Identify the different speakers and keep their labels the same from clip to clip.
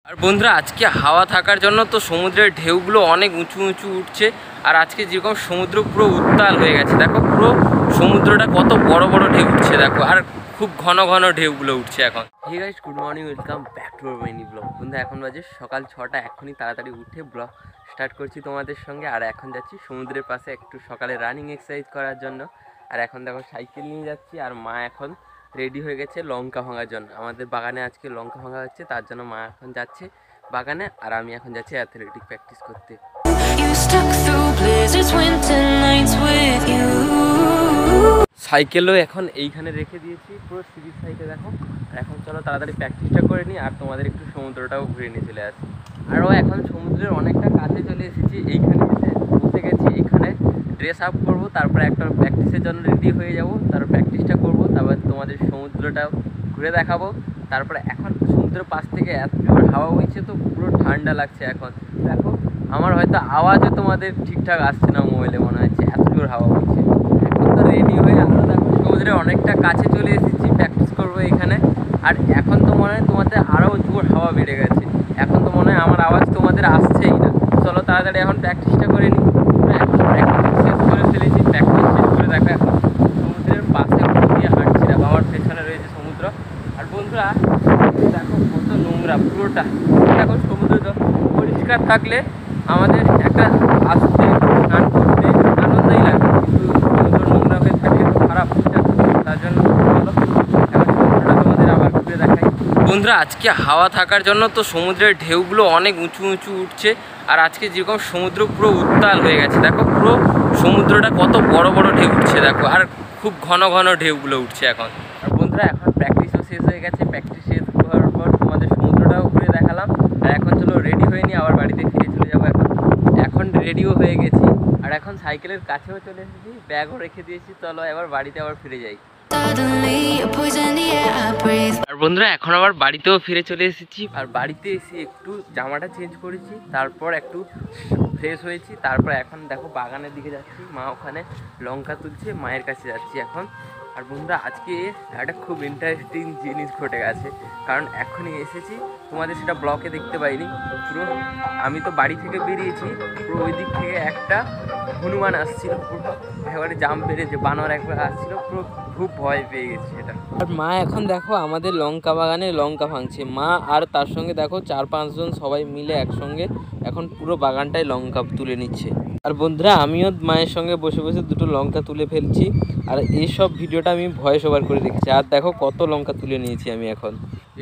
Speaker 1: আর বন্ধুরা আজকে হাওয়া থাকার জন্য তো সমুদ্রের ঢেউগুলো অনেক উঁচু উঁচু উঠছে। আর আজকে যেরকম সমুদ্র পুরো উত্তাল হয়ে গেছে, দেখো পুরো সমুদ্রটা কত বড় বড় ঢেউ উঠছে দেখো, আর খুব ঘন ঘন ঢেউগুলো উঠছে এখন। Hey guys, good morning, welcome back to our mini blog. বন্ধু এখন বাজে সকাল 6টা, এখনই তাড়াতাড়ি উঠে ব্লগ স্টার্ট করছি তোমাদের সঙ্গে। আর এখন যাচ্ছি সমুদ্রের পাশে একটু সকালে রানিং এক্সারসাইজ করার জন্য। আর এখন দেখো সাইকেল নিয়ে যাচ্ছি, আর মা এখন রেডি হয়ে গেছে লঙ্কা ভাঙার জন্য। আমাদের বাগানে আজকে লঙ্কা ভাঙা হচ্ছে, তার জন্য মা এখন যাচ্ছে বাগানে, আর আমি এখন যাচ্ছি অ্যাথলেটিক প্র্যাকটিস করতে। সাইকেলও এখন এইখানে রেখে দিয়েছি, পুরো সিরিজ সাইকেল দেখো। আর এখন চলো তাড়াতাড়ি প্র্যাকটিসটা করে নিই, আর তোমাদের একটু সমুদ্রটাও ঘুরে নিয়ে চলে আসি। আরও এখন সমুদ্রের অনেকটা কাছে চলে এসেছি, এইখানে এসে বসে গেছি। এইখানে ড্রেস আপ করবো, তারপরে একটা প্র্যাকটিসের জন্য রেডি হয়ে যাব, তারপর প্র্যাকটিসটা করবো, তারপর তোমাদের সমুদ্রটাও ঘুরে দেখাবো। তারপরে এখন সমুদ্রের পাশ থেকে এত জোর হাওয়া বইছে, তো পুরো ঠান্ডা লাগছে এখন। দেখো আমার হয়তো আওয়াজও তোমাদের ঠিকঠাক আসছে না মোবাইলে, মনে হচ্ছে এত জোর হাওয়া বইছে। এখন তো রেডি হয়ে আমরা দেখো সমুদ্রের অনেকটা কাছে চলে এসেছি, প্র্যাকটিস করবো এখানে। আর এখন তো মনে হয় তোমাদের আরও জোর হাওয়া বেড়ে গেছে, এখন তো মনে হয় আমার আওয়াজ তোমাদের আসছেই না। চলো তাড়াতাড়ি এখন প্র্যাকটিসটা করে নিই। এখন প্র্যাকটিস শেষ করে ফেলেছি, প্র্যাকটিস শেষ করে দেখো এখন সমুদ্রের পাশে দিয়ে হাঁটছি। দেখো আমার পেছনে রয়েছে সমুদ্র। আর বন্ধুরা দেখো কত নোংরা পুরোটা। দেখো সমুদ্র পরিষ্কার থাকলে আমাদের একটা আসতে স্নান করতে আনন্দই লাগে, কিন্তু সমুদ্র নোংরা হয়ে থাকলে খারাপ, তার জন্য চলো এখন সমুদ্রটা তোমাদের আবার ঘুরে দেখাই। বন্ধুরা আজকে হাওয়া থাকার জন্য তো সমুদ্রের ঢেউগুলো অনেক উঁচু উঁচু উঠছে। আর আজকে যেরকম সমুদ্র পুরো উত্তাল হয়ে গেছে, দেখো পুরো সমুদ্রটা কত বড় বড় ঢেউ উঠছে দেখো, আর খুব ঘন ঘন ঢেউগুলো উঠছে এখন। আর বন্ধুরা এখন প্র্যাকটিসও শেষ হয়ে গেছে, প্র্যাকটিস শেষ হওয়ার পর তোমাদের সমুদ্রটাও ঘুরে দেখালাম। আর এখন চলো রেডি হয়ে নিই, আবার বাড়িতে ফিরে চলে যাবো। এখন রেডিও হয়ে গেছি, আর এখন সাইকেলের কাছেও চলে এসেছি, ব্যাগও রেখে দিয়েছি। চলো এবার বাড়িতে আবার ফিরে যাই। আর বন্ধুরা এখন আবার বাড়িতেও ফিরে চলে এসেছি, আর বাড়িতে এসে একটু জামাটা চেঞ্জ করেছি, তারপর একটু ফ্রেশ হয়েছি। তারপর এখন দেখো বাগানের দিকে যাচ্ছি, মা ওখানে লঙ্কা তুলছে, মায়ের কাছে যাচ্ছি এখন। আর বন্ধুরা আজকে একটা খুব ইন্টারেস্টিং জিনিস ঘটে গেছে, কারণ এখনই এসেছি, তোমাদের সেটা ব্লকে দেখতে পাইনি। পুরো আমি তো বাড়ি থেকে বেরিয়েছি, পুরো ওই দিক থেকে একটা হনুমান আসছিল, পুরো একেবারে জাম্প বেড়ে যে বানর একবার আসছিল, পুরো খুব ভয় পেয়ে গেছি সেটা। আর মা এখন দেখো আমাদের লঙ্কা বাগানে লঙ্কা ভাঙছে, মা আর তার সঙ্গে দেখো 4-5 জন সবাই মিলে একসঙ্গে এখন পুরো বাগানটায় লঙ্কা তুলে নিচ্ছে। আর বন্ধুরা আমিও মায়ের সঙ্গে বসে বসে দুটো লঙ্কা তুলে ফেলছি, আর এইসব ভিডিওটা আমি ভয়েস ওভার করে দেখছি। আর দেখো কত লঙ্কা তুলে নিয়েছি আমি। এখন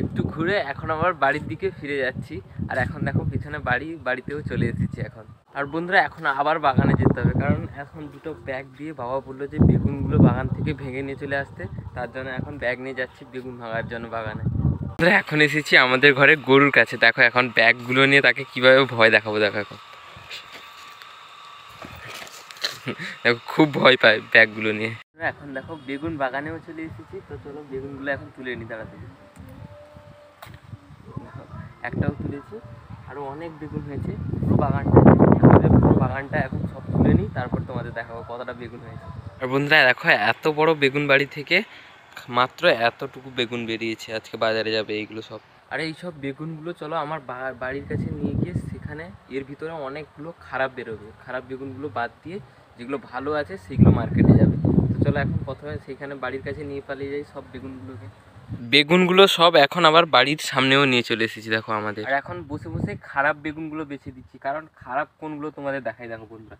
Speaker 1: একটু ঘুরে এখন আবার বাড়ির দিকে ফিরে যাচ্ছি, আর এখন দেখো পিছনে বাড়িতেও চলে এসেছি এখন। আর বন্ধুরা এখন আবার বাগানে যেতে হবে, কারণ এখন দুটো ব্যাগ দিয়ে বাবা বললো যে বেগুনগুলো বাগান থেকে ভেঙে নিয়ে চলে আসতে, তার জন্য এখন ব্যাগ নিয়ে যাচ্ছি বেগুন ভাঙার জন্য বাগানে। এখন এসেছি আমাদের ঘরে গরুর কাছে, দেখো এখন ব্যাগগুলো নিয়ে তাকে কিভাবে ভয় দেখাবো। দেখো এখন দেখো খুব ভয় পায় ব্যাগগুলো নিয়ে। এখন দেখো বেগুন বাগানেও চলে এসেছি, তো চলো বেগুনগুলো এখন তুলে নিই তাড়াতাড়ি। একটাও তুলেছি, আরও অনেক বেগুন হয়েছে পুরো বাগানটা এখন সব তুলে নিই, তারপর তোমাদের দেখাবো কতটা বেগুন হয়েছে। আর বন্ধুরা দেখো এত বড় বেগুন বাড়ি থেকে মাত্র এতটুকু বেগুন বেরিয়েছে, আজকে বাজারে যাবে এইগুলো সব। আর এই সব বেগুনগুলো চলো আমার বাড়ির কাছে নিয়ে গিয়ে সেখানে এর ভিতরে অনেকগুলো খারাপ বেরোবে, খারাপ বেগুনগুলো বাদ দিয়ে যেগুলো ভালো আছে সেগুলো মার্কেটে যাবে। তো চলো এখন প্রথমে সেখানে বাড়ির কাছে নিয়ে পালিয়ে যাই সব বেগুনগুলো সব এখন আবার বাড়ির সামনেও নিয়ে চলে এসেছি দেখো আমাদের। আর এখন বসে বসে খারাপ বেগুনগুলো বেছে দিচ্ছি, কারণ খারাপ কোনগুলো তোমাদের দেখাই। দেখো বন্ধুরা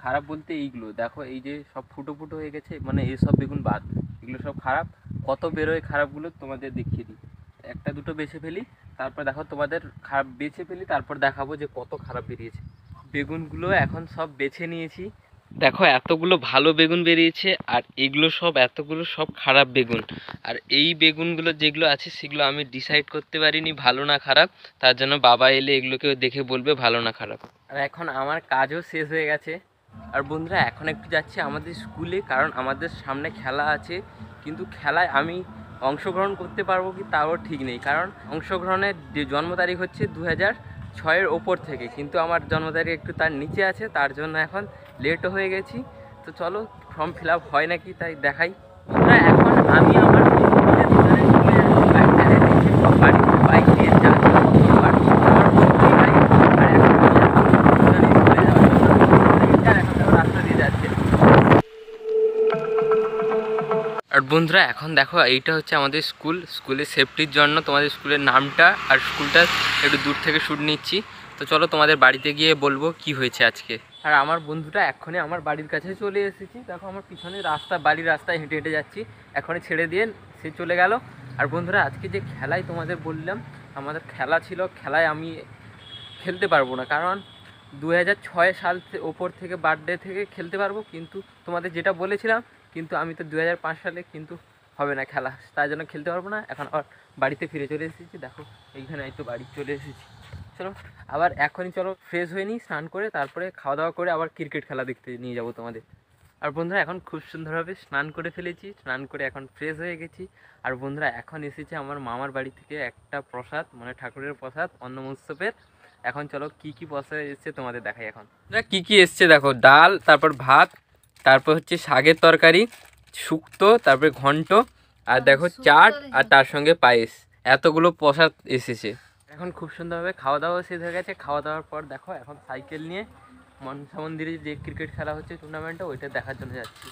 Speaker 1: খারাপ বলতে এইগুলো দেখো, এই যে সব ফুটো ফুটো হয়ে গেছে, মানে এইসব বেগুন বাদ, এগুলো সব খারাপ। কত বেরোয় খারাপগুলো তোমাদের দেখিয়ে দিই, একটা দুটো বেছে ফেলি, তারপর দেখো তোমাদের খারাপ বেছে ফেলি, তারপর দেখাবো যে কত খারাপ বেরিয়েছে। বেগুনগুলো এখন সব বেছে নিয়েছি, দেখো এতগুলো ভালো বেগুন বেরিয়েছে, আর এগুলো এতগুলো সব খারাপ বেগুন। আর এই বেগুনগুলো যেগুলো আছে সেগুলো আমি ডিসাইড করতে পারিনি ভালো না খারাপ, তার জন্য বাবা এলে এগুলোকে দেখে বলবে ভালো না খারাপ। আর এখন আমার কাজও শেষ হয়ে গেছে। আর বন্ধুরা এখন একটু যাচ্ছি আমাদের স্কুলে, কারণ আমাদের সামনে খেলা আছে, কিন্তু খেলায় আমি অংশগ্রহণ করতে পারবো কি তাও ঠিক নেই, কারণ অংশগ্রহণের যে জন্ম তারিখ হচ্ছে 2006-এর ওপর থেকে, কিন্তু আমার জন্ম তারিখ একটু তার নিচে আছে, তার জন্য এখন লেটও হয়ে গেছি। তো চলো ফর্ম ফিল আপ হয় নাকি তাই দেখাই। এখন আমি আমার বাইক নিয়ে যাচ্ছি, বন্ধুরা এখন দেখো এইটা হচ্ছে আমাদের স্কুলের সেফটির জন্য তোমাদের স্কুলের নামটা আর স্কুলটা একটু দূর থেকে শ্যুট নিচ্ছি। তো চলো তোমাদের বাড়িতে গিয়ে বলবো কি হয়েছে আজকে। আর আমার বন্ধুটা এক্ষুনি আমার বাড়ির কাছে চলে এসেছি, দেখো আমার পিছনে রাস্তা, বাড়ির রাস্তায় হেঁটে হেঁটে যাচ্ছি, এখনই ছেড়ে দিয়ে সে চলে গেল। আর বন্ধুরা আজকে যে খেলায় তোমাদের বললাম আমাদের খেলা ছিল, খেলায় আমি খেলতে পারবো না, কারণ 2006 সাল ওপর থেকে বার্থডে থেকে খেলতে পারবো, কিন্তু তোমাদের যেটা বলেছিলাম, কিন্তু আমি তো 2005 সালে কিন্তু হবে না খেলা, তার জন্য খেলতে পারবো না। এখন আবার বাড়িতে ফিরে চলে এসেছি, দেখো এইখানে এই তো বাড়ি চলে এসেছি। চলো আবার এখনই চলো ফ্রেশ হয়ে নিই, স্নান করে তারপরে খাওয়া দাওয়া করে আবার ক্রিকেট খেলা দেখতে নিয়ে যাবো তোমাদের। আর বন্ধুরা এখন খুব সুন্দরভাবে স্নান করে ফেলেছি, স্নান করে এখন ফ্রেশ হয়ে গেছি। আর বন্ধুরা এখন এসেছে আমার মামার বাড়ি থেকে একটা প্রসাদ, মানে ঠাকুরের প্রসাদ অন্নমোৎসবের। এখন চলো কি কি প্রসাদ এসছে তোমাদের দেখাই। এখন কি কি এসছে দেখো, ডাল, তারপর ভাত, তারপর হচ্ছে শাকের তরকারি, শুক্তো, তারপরে ঘন্ট, আর দেখো চাট, আর তার সঙ্গে পায়েস, এতগুলো প্রসাদ এসেছে। এখন খুব সুন্দরভাবে খাওয়া দাওয়া শেষ হয়ে গেছে। খাওয়া দাওয়ার পর দেখো এখন সাইকেল নিয়ে মনসা মন্দিরে যে ক্রিকেট খেলা হচ্ছে টুর্নামেন্টটা, ওইটা দেখার জন্য যাচ্ছি।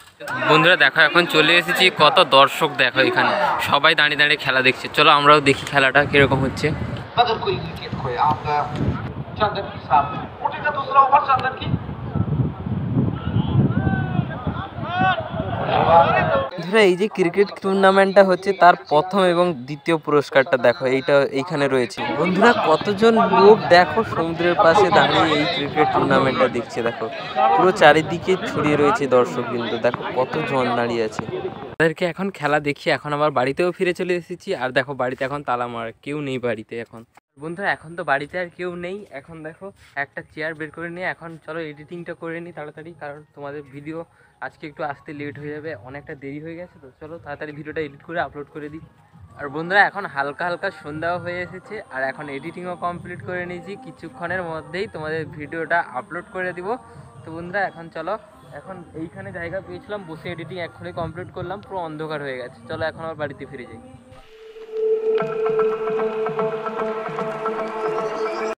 Speaker 1: বন্ধুরা দেখো এখন চলে এসেছি, কত দর্শক দেখো এখানে, সবাই দাঁড়িয়ে দাঁড়িয়ে খেলা দেখছে। চলো আমরাও দেখি খেলাটা কিরকম হচ্ছে। ধরো এই যে ক্রিকেট টুর্নামেন্টটা হচ্ছে তার প্রথম এবং দ্বিতীয় পুরস্কারটা দেখো এইখানে রয়েছে। বন্ধুরা কতজন লোক দেখো সমুদ্রের পাশে দাঁড়িয়ে এই ক্রিকেট টুর্নামেন্টটা দেখছে, দেখো পুরো চারিদিকে ছড়িয়ে রয়েছে দর্শক, কিন্তু দেখো কতজন দাঁড়িয়ে আছে। তাদেরকে এখন খেলা দেখি, এখন আবার বাড়িতেও ফিরে চলে এসেছি। আর দেখো বাড়িতে এখন তালা মারা, কেউ নেই বাড়িতে এখন। বন্ধুরা এখন তো বাড়িতে আর কেউ নেই, এখন দেখো একটা চেয়ার বের করে নিয়ে এখন চলো এডিটিংটা করে নিই তাড়াতাড়ি, কারণ তোমাদের ভিডিও আজকে একটু আসতে লেট হয়ে যাবে, অনেকটা দেরি হয়ে গেছে। তো চলো তাড়াতাড়ি ভিডিওটা এডিট করে আপলোড করে দিই। আর বন্ধুরা এখন হালকা হালকা সন্ধ্যাও হয়ে এসেছে, আর এখন এডিটিংও কমপ্লিট করে নিয়েছি, কিছুক্ষণের মধ্যেই তোমাদের ভিডিওটা আপলোড করে দিব। তো বন্ধুরা এখন চলো, এখন এইখানে জায়গা পেয়েছিলাম বসে এডিটিং এক্ষুনি কমপ্লিট করলাম, পুরো অন্ধকার হয়ে গেছে। চলো এখন আবার বাড়িতে ফিরে যাই।